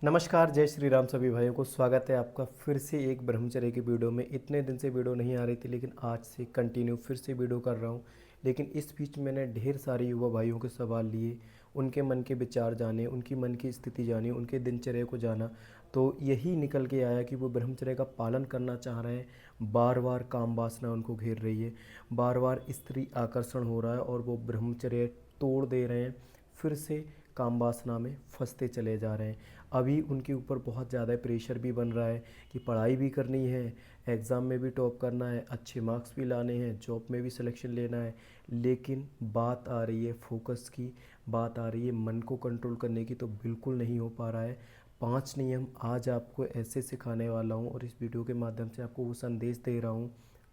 नमस्कार, जय श्री राम सभी भाइयों को। स्वागत है आपका फिर से एक ब्रह्मचर्य की वीडियो में। इतने दिन से वीडियो नहीं आ रही थी, लेकिन आज से कंटिन्यू फिर से वीडियो कर रहा हूँ। लेकिन इस बीच मैंने ढेर सारे युवा भाइयों के सवाल लिए, उनके मन के विचार जाने, उनकी मन की स्थिति जानी, उनके दिनचर्या को जाना। तो यही निकल के आया कि वो ब्रह्मचर्य का पालन करना चाह रहे हैं। बार बार काम वासना उनको घेर रही है, बार बार स्त्री आकर्षण हो रहा है और वो ब्रह्मचर्य तोड़ दे रहे हैं, फिर से काम वासना में फंसते चले जा रहे हैं। अभी उनके ऊपर बहुत ज़्यादा प्रेशर भी बन रहा है कि पढ़ाई भी करनी है, एग्ज़ाम में भी टॉप करना है, अच्छे मार्क्स भी लाने हैं, जॉब में भी सिलेक्शन लेना है। लेकिन बात आ रही है फोकस की, बात आ रही है मन को कंट्रोल करने की, तो बिल्कुल नहीं हो पा रहा है। 5 नियम आज आपको ऐसे सिखाने वाला हूँ और इस वीडियो के माध्यम से आपको वो संदेश दे रहा हूँ,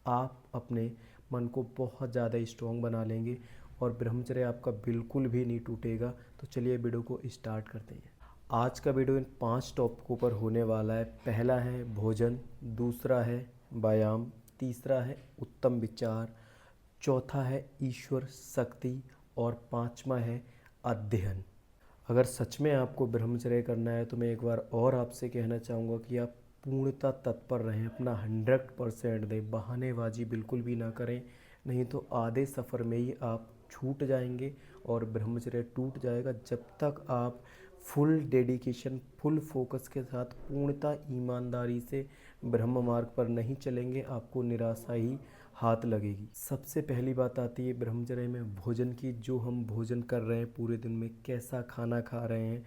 आप अपने मन को बहुत ज़्यादा स्ट्रॉन्ग बना लेंगे और ब्रह्मचर्य आपका बिल्कुल भी नहीं टूटेगा। तो चलिए वीडियो को स्टार्ट करते हैं। आज का वीडियो इन 5 टॉपिकों पर होने वाला है। पहला है भोजन, दूसरा है व्यायाम, तीसरा है उत्तम विचार, चौथा है ईश्वर शक्ति और पांचवा है अध्ययन। अगर सच में आपको ब्रह्मचर्य करना है तो मैं एक बार और आपसे कहना चाहूँगा कि आप पूर्णतः तत्पर रहें, अपना 100% दें, बहानेबाजी बिल्कुल भी ना करें। नहीं तो आधे सफ़र में ही आप छूट जाएंगे और ब्रह्मचर्य टूट जाएगा। जब तक आप फुल डेडिकेशन, फुल फोकस के साथ पूर्णतः ईमानदारी से ब्रह्म मार्ग पर नहीं चलेंगे, आपको निराशा ही हाथ लगेगी। सबसे पहली बात आती है ब्रह्मचर्य में भोजन की। जो हम भोजन कर रहे हैं पूरे दिन में, कैसा खाना खा रहे हैं,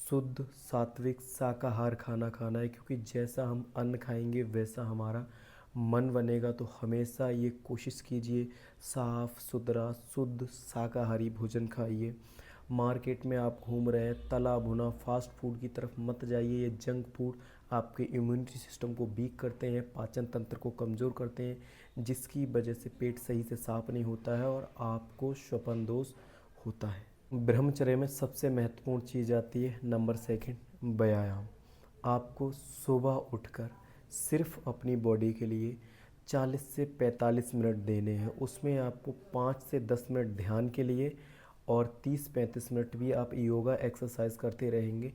शुद्ध सात्विक शाकाहार खाना खाना है, क्योंकि जैसा हम अन्न खाएंगे वैसा हमारा मन बनेगा। तो हमेशा ये कोशिश कीजिए साफ़ सुथरा शुद्ध शाकाहारी भोजन खाइए। मार्केट में आप घूम रहे हैं, तला भुना फास्ट फूड की तरफ मत जाइए। ये जंक फूड आपके इम्यूनिटी सिस्टम को वीक करते हैं, पाचन तंत्र को कमज़ोर करते हैं, जिसकी वजह से पेट सही से साफ नहीं होता है और आपको श्वसन दोष होता है। ब्रह्मचर्य में सबसे महत्वपूर्ण चीज़ आती है नंबर सेकंड, व्यायाम। आपको सुबह उठकर सिर्फ अपनी बॉडी के लिए 40 से 45 मिनट देने हैं। उसमें आपको 5 से 10 मिनट ध्यान के लिए और 30-35 मिनट भी आप योगा एक्सरसाइज करते रहेंगे,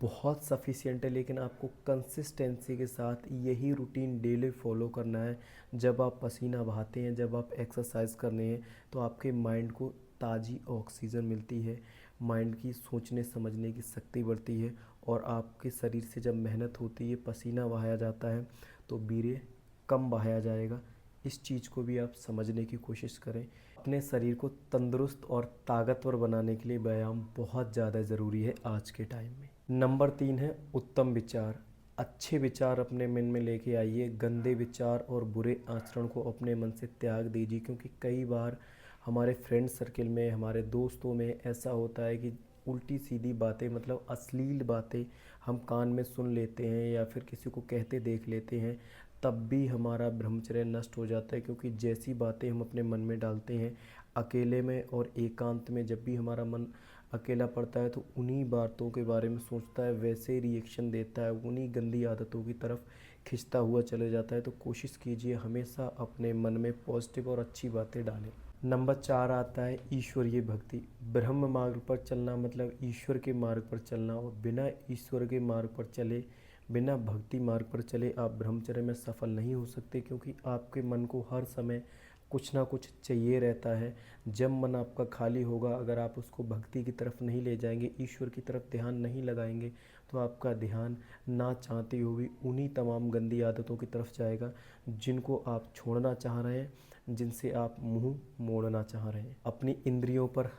बहुत सफिशिएंट है। लेकिन आपको कंसिस्टेंसी के साथ यही रूटीन डेली फॉलो करना है। जब आप पसीना बहाते हैं, जब आप एक्सरसाइज करने हैं, तो आपके माइंड को ताज़ी ऑक्सीजन मिलती है, माइंड की सोचने समझने की शक्ति बढ़ती है और आपके शरीर से जब मेहनत होती है, पसीना बहाया जाता है, तो वीर्य कम बहाया जाएगा। इस चीज़ को भी आप समझने की कोशिश करें। अपने शरीर को तंदुरुस्त और ताकतवर बनाने के लिए व्यायाम बहुत ज़्यादा ज़रूरी है आज के टाइम में। नंबर 3 है उत्तम विचार। अच्छे विचार अपने मन में लेके आइए, गंदे विचार और बुरे आचरण को अपने मन से त्याग दीजिए। क्योंकि कई बार हमारे फ्रेंड सर्किल में, हमारे दोस्तों में ऐसा होता है कि उल्टी सीधी बातें, मतलब अश्लील बातें हम कान में सुन लेते हैं या फिर किसी को कहते देख लेते हैं, तब भी हमारा ब्रह्मचर्य नष्ट हो जाता है। क्योंकि जैसी बातें हम अपने मन में डालते हैं अकेले में और एकांत में, जब भी हमारा मन अकेला पड़ता है तो उन्हीं बातों के बारे में सोचता है, वैसे ही रिएक्शन देता है, उन्हीं गंदी आदतों की तरफ खिंचता हुआ चले जाता है। तो कोशिश कीजिए हमेशा अपने मन में पॉजिटिव और अच्छी बातें डालें। नंबर 4 आता है ईश्वरीय भक्ति। ब्रह्म मार्ग पर चलना मतलब ईश्वर के मार्ग पर चलना, और बिना ईश्वर के मार्ग पर चले, बिना भक्ति मार्ग पर चले आप ब्रह्मचर्य में सफल नहीं हो सकते। क्योंकि आपके मन को हर समय कुछ ना कुछ चाहिए रहता है। जब मन आपका खाली होगा, अगर आप उसको भक्ति की तरफ नहीं ले जाएंगे, ईश्वर की तरफ ध्यान नहीं लगाएंगे, तो आपका ध्यान ना चाहते हुए भी उन्हीं तमाम गंदी आदतों की तरफ जाएगा जिनको आप छोड़ना चाह रहे हैं, जिनसे आप मुंह मोड़ना चाह रहे हैं। अपनी इंद्रियों पर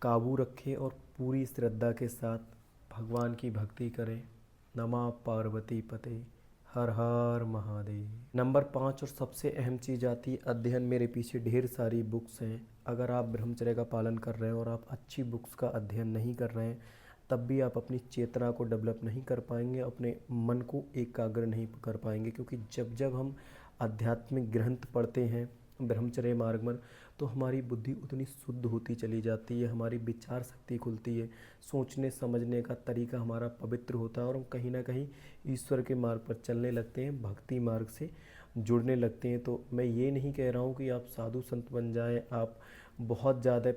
काबू रखें और पूरी श्रद्धा के साथ भगवान की भक्ति करें। नमः पार्वती पते, हर हर महादेव। नंबर 5 और सबसे अहम चीज़ आती है अध्ययन। मेरे पीछे ढेर सारी बुक्स हैं। अगर आप ब्रह्मचर्य का पालन कर रहे हैं और आप अच्छी बुक्स का अध्ययन नहीं कर रहे हैं, तब भी आप अपनी चेतना को डेवलप नहीं कर पाएंगे, अपने मन को एकाग्र नहीं कर पाएंगे। क्योंकि जब जब हम आध्यात्मिक ग्रंथ पढ़ते हैं ब्रह्मचर्य मार्ग में, तो हमारी बुद्धि उतनी शुद्ध होती चली जाती है, हमारी विचार शक्ति खुलती है, सोचने समझने का तरीका हमारा पवित्र होता है और हम कहीं ना कहीं ईश्वर के मार्ग पर चलने लगते हैं, भक्ति मार्ग से जुड़ने लगते हैं। तो मैं ये नहीं कह रहा हूँ कि आप साधु संत बन जाएं, आप बहुत ज़्यादा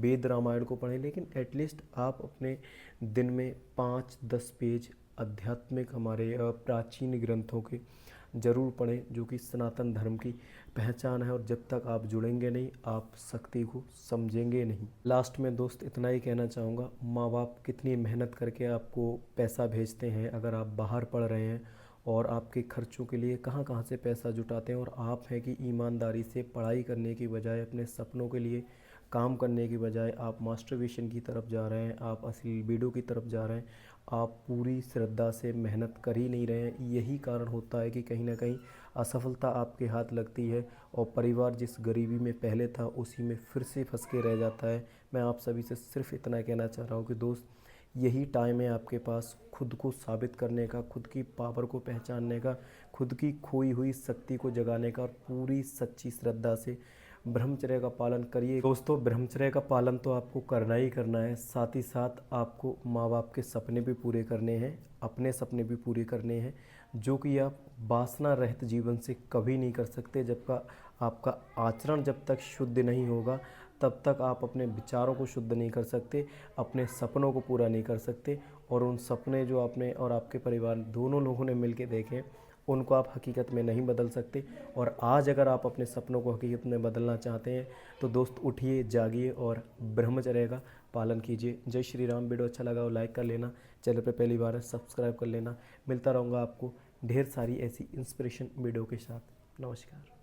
वेद रामायण को पढ़ें, लेकिन एटलीस्ट आप अपने दिन में 5-10 पेज आध्यात्मिक हमारे प्राचीन ग्रंथों के ज़रूर पढ़ें, जो कि सनातन धर्म की पहचान है। और जब तक आप जुड़ेंगे नहीं, आप शक्ति को समझेंगे नहीं। लास्ट में दोस्त इतना ही कहना चाहूँगा, माँ बाप कितनी मेहनत करके आपको पैसा भेजते हैं, अगर आप बाहर पढ़ रहे हैं और आपके खर्चों के लिए कहाँ कहाँ से पैसा जुटाते हैं, और आप हैं कि ईमानदारी से पढ़ाई करने की बजाय, अपने सपनों के लिए काम करने की बजाय आप मास्टरबेशन की तरफ जा रहे हैं, आप अश्लील वीडियो की तरफ जा रहे हैं, आप पूरी श्रद्धा से मेहनत कर ही नहीं रहे हैं। यही कारण होता है कि कहीं ना कहीं असफलता आपके हाथ लगती है और परिवार जिस गरीबी में पहले था उसी में फिर से फंस के रह जाता है। मैं आप सभी से सिर्फ इतना कहना चाह रहा हूँ कि दोस्त, यही टाइम है आपके पास खुद को साबित करने का, खुद की पावर को पहचानने का, खुद की खोई हुई शक्ति को जगाने का, और पूरी सच्ची श्रद्धा से ब्रह्मचर्य का पालन करिए। दोस्तों, ब्रह्मचर्य का पालन तो आपको करना ही करना है, साथ ही साथ आपको माँ बाप के सपने भी पूरे करने हैं, अपने सपने भी पूरे करने हैं, जो कि आप वासना रहित जीवन से कभी नहीं कर सकते। जब का आपका आचरण जब तक शुद्ध नहीं होगा, तब तक आप अपने विचारों को शुद्ध नहीं कर सकते, अपने सपनों को पूरा नहीं कर सकते। और उन सपने जो आपने और आपके परिवार दोनों लोगों ने मिलकर देखे, उनको आप हकीकत में नहीं बदल सकते। और आज अगर आप अपने सपनों को हकीकत में बदलना चाहते हैं तो दोस्त उठिए, जागिए और ब्रह्मचर्य का पालन कीजिए। जय श्री राम। वीडियो अच्छा लगा हो लाइक कर लेना, चैनल पर पहली बार है सब्सक्राइब कर लेना। मिलता रहूँगा आपको ढेर सारी ऐसी इंस्पिरेशन वीडियो के साथ। नमस्कार।